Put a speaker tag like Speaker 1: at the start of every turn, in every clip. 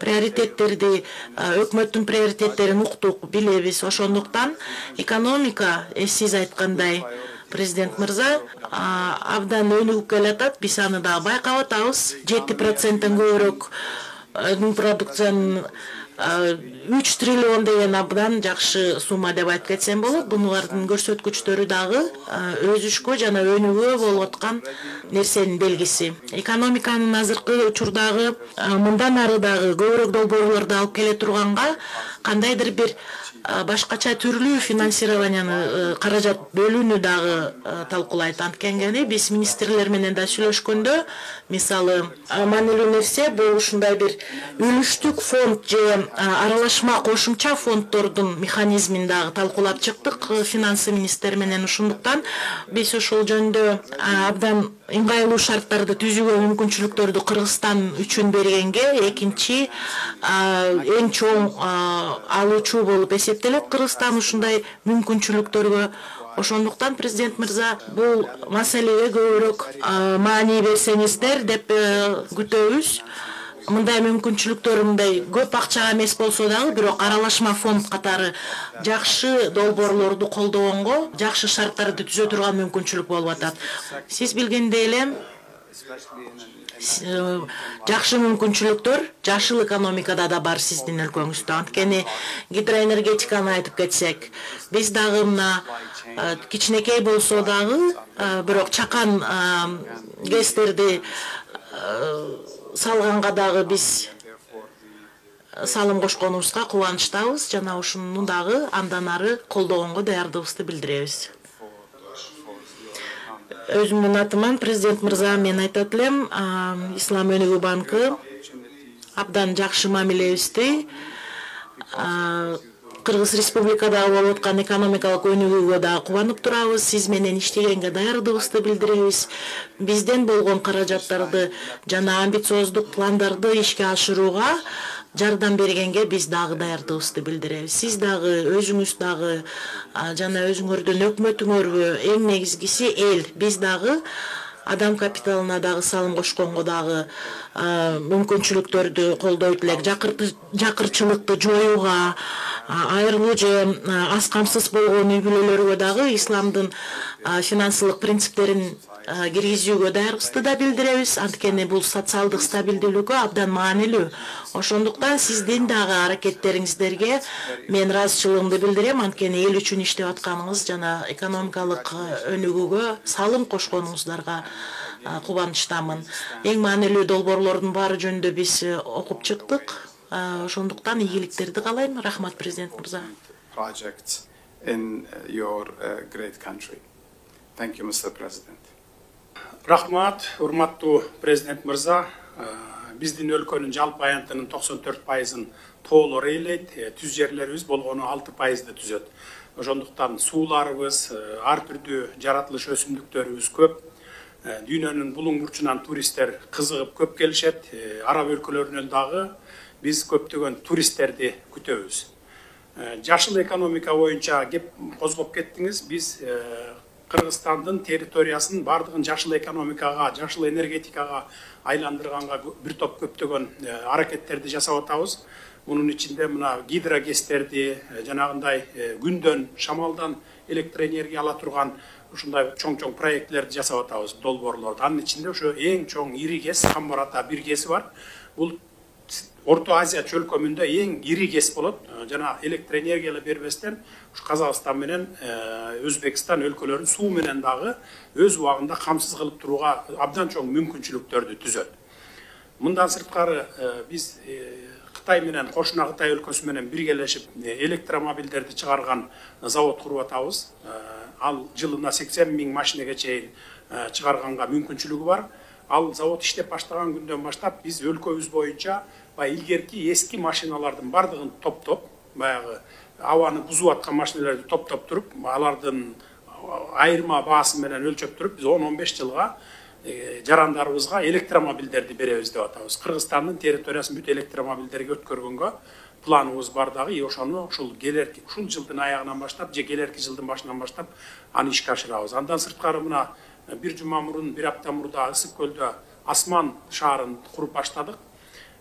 Speaker 1: Приоритеттерди, өкмөттүн приоритеттерин уктук, билебиз. Ошондуктан экономика, сиз айткандай, президент мырза абдан өнүгүп келатат. Биз аны да байкап атабыз. 7%-тен көбүрөөк продукциянын 3 триллион деген абдан жакшы сумма деп айтып кетсем болот. Булардын көрсөткүчтөрү дагы өсүшкө жана өнүгүүгө болуп аткан нерсенин белгиси. Экономиканын азыркы учурдагы мындан ары дагы көбүрөөк долбоорлорду алып келе турганга кандайдыр бир башкача түрлүү финансированияны каражат бөлүүнү дагы талкуулайт. Анткени биз министрлер менен да сүйлөшкөндө, мисалы, маанилүү нерсе бул ушундай бир үлүштүк фонд же аралашма кошумча фонддордун механизмин дагы талкуулап чыктык финансы министри менен. Ошондуктан биз ошол жөнүндө абдан ыңгайлуу шарттарды түзүүгө мүмкүнчүлүктөрдү Кыргызстан үчүн бергенге, экинчи эң чоң алуучу болуп эсептелет Кыргызстан ушундай мүмкүнчүлүктөргө. Ошондуктан президент мырза бул маселеге көбүрөөк маани берсеңиздер деп күтөбүз. Мындай мүмкүнчүлүктөр мындай көп акчага эмес болсо дагы, бирок аралашма фонд катары жакшы долбоорлорду колдогонго, жакшы шарттарды түзө турган мүмкүнчүлүк болуп атат. Сиз билгендей эле жакшы мүмкүнчүлүктөр жашыл экономикада да бар сиздин өлкөңүздө. Анткени гидроэнергетиканы айтып кетсек, биз дагы мына кичинекей болсо дагы, бирок чакан гэстерди салганга дагы биз салым кошконубузга кубанычтабыз жана ушуну дагы андан ары колдогонго даярдыгыбызды билдиребиз. Өзүмдүн атыман президент мырза мен айтат элем, Ислам өнүгүү банкы абдан жакшы мамилебизди Кыргыз Республикадагы болуп аткан экономикалык өнүгүүгө дагы кубанып турабыз. Сиз менен иштегенге даярдыгыбызды билдиребиз. Бизден болгон каражаттарды жана амбициоздук пландарды ишке ашырууга жардам бергенге биз дагы даярдыгыбызды билдиребиз. Сиз дагы өзүңүз дагы жана өзүңөрдүн өкмөтүңөргө эң негизгиси эл. Биз дагы адам капиталына дагы салым кошконго дагы мүмкүнчүлүктөрдү колдойт элек. Жакырчылыкты жоюуга, айрылуу же аз камсыз болгон үй бүлөлөргө дагы исламдын финансылык принциптерин киргизүүгө даярбызды да билдиребиз. Анткени бул социалдык стабилдүүлүккө абдан маанилүү. Ошондуктан сиздин дагы аракеттериңиздерге мен ыраазычылыгымды билдирем. Анткени эл үчүн иштеп атканыңыз жана экономикалык өнүгүүгө салым кошконуңуздарга кубанычтамын. Эң маанилүү долбоорлордун баары жөнүндө биз окуп чыктык. Ошондуктан ийгиликтерди каалайм. Рахмат, президент мырза.
Speaker 2: Projects in your great country. Thank you, Mr. President.
Speaker 3: Рахмат, урматтуу президент мырза. Биздин өлкөнүн жалпы аянтынын 94%-ын тоолор ээлейт, түз жерлерибиз болгону 6%-ды түзөт. Ошондуктан сууларыбыз, ар түрдүү жаратылыш өсүмдүктөрүбүз көп. Дүйнөнүн булуң бурчунан туристтер кызыгып көп келишет. Араб өлкөлөрүнөн дагы биз көптөгөн туристтерди күтөбүз. Жашыл экономика боюнча кеп козгоп кеттиңиз. Биз Кыргызстандын территориясын бардыгын жашыл экономикага, жашыл энергетикага айландырганга бир топ көптөгөн аракеттерди жасап атабыз. Мунун ичинде мына гидрогестерди, жанагындай күндөн, шамалдан электроэнергия ала турган ушундай чоң-чоң проектлерди жасап атабыз, долбоорлорду. Анын ичинде ошо эң чоң ири кес, Камбар Ата бир кеси бар. Бул Орто Азия чөлкөмүндө эң ири кес болот. Жана электроэнергия бербестен Казакстан менен Өзбекстан өлкөлөрүн суу менен дагы өз убагында камсыз кылып турууга абдан чоң мүмкүнчүлүктөрдү түзөт. Мындан сырткары биз Кытай менен кошуна Кытай өлкөсү менен биргелешип электромобилдерди чыгарган завод куруп атабыз. Ал жылына 80 000 машинеге чейин чыгарганга мүмкүнчүлүгү бар. Ал завод иштеп баштаган күндөн баштап биз өлкөбүз боюнча илгерки эски машиналардын бардыгын топтоп, баягы абаны бузуп аткан машиналарды топтоп туруп, алардын айырма баасы менен өлчөп туруп, биз 10-15 жылга жарандарыбызга электромобилдерди беребиз деп атабыз. Кыргызстандын территориясын бүт электромобилдерге өткөргөнгө планыбыз бар дагы. Ошону ушул жылдын аягынан баштап, же келерки жылдын башынан баштап аны ишке ашырабыз. Андан сырткары мына бир жума мурун, бир апта мурда Ысык көлдө Асман шаарын куруп баштадык.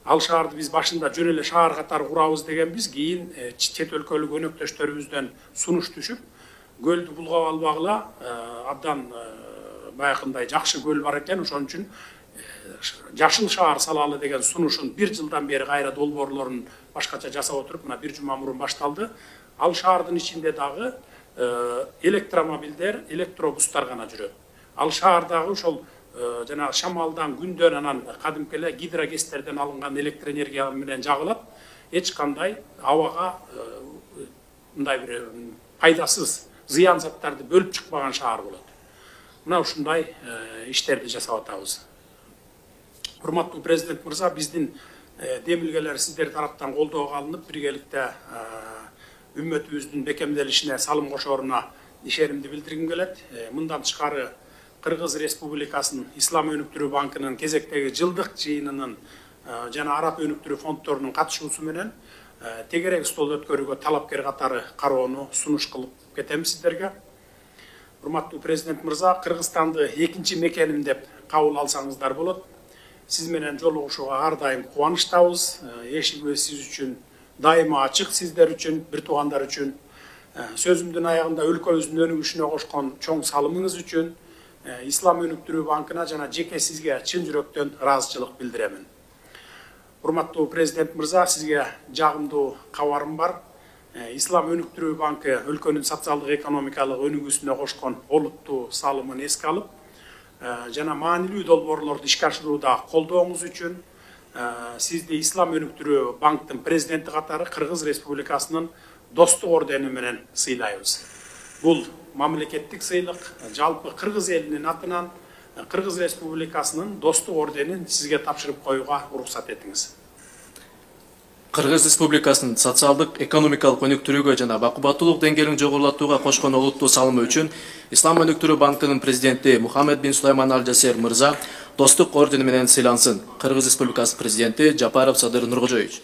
Speaker 3: Ал шаарды биз башында жөн эле шаар катары курабыз дегенбиз, кийин чет өлкөлүк өнөктөштөрүбүздөн сунуш түшүп, көлдү булгап албагыла абдан баягындай жакшы көл бар экен, ошон үчүн жашыл шаар салалы деген сунушун 1 жылдан бери кайра долбоорлорун башкача жасап отуруп, мына 1 жума мурун башталды. Ал шаардын ичинде дагы электромобилдер, электробустар гана жүрөт. Ал шаардагы ошол жанагы шамалдан, күндөн, анан кадимки эле гидрогестерден алынган электр энергия менен жагылат. Эч кандай абага мындай бир пайдасыз, зыян заттарды бөлүп чыкпаган шаар болот. Мына ушундай иштерди жасап атабыз. Урматтуу президент мырза, биздин демилгелер сиздер тараптан колдоого алынып, биргеликте үммөтүбүздүн бекемделишине, салым кошоруна ишенимди билдиргим келет. Мындан тышкары Кыргыз Республикасынын Ислам өнүктүрүү банкынын кезектеги жылдык жыйынынын жана Араб өнүктүрүү фонддорунун катышуусу менен тегерек стол өткөрүүгө талапкер катары кароону сунуш кылып кетем сиздерге. Урматтуу президент мырза, Кыргызстанды экинчи мекеним деп кабыл алсаңыздар болот. Сиз менен жолугушууга ар дайым кубанычтабыз. Эшигибиз сиз үчүн дайыма ачык, сиздер үчүн, бир туугандар үчүн. Сөзүмдүн аягында өлкөбүздүн өнүгүшүнө кошкон чоң салымыңыз үчүн Ислам өнүктүрүү банкына жана жеке сизге чын жүрөктөн ыраазычылык билдиремин. Урматтуу президент мырза, сизге жагымдуу кабарым бар. Ислам өнүктүрүү банкы өлкөнүн социалдык экономикалык өнүгүүсүнө кошкон олуттуу салымын эске алып, жана маанилүү долбоорлорду ишке ашырууда колдооңуз үчүн сизди Ислам өнүктүрүү банктын президенти катары Кыргыз Республикасынын достук ордени менен сыйлайбыз. Бул мамлекеттик сыйлык, жалпы Кыргыз элинин атынан Кыргыз Республикасынын достук орденин сизге тапшырып коюуга уруксат этиңиз.
Speaker 4: Кыргыз Республикасынын социалдык экономикалык өнүктүрүүгө жана бакубаттуулук деңгээлин жогорулатууга кошкон олуттуу салымы үчүн Ислам өнүктүрүү банкынын президенти Мухаммед бин Сулайман Аль Жасер мырза достук ордени менен сыйлансын. Кыргыз Республикасынын президенти Жапаров Садыр Нуркожоевич.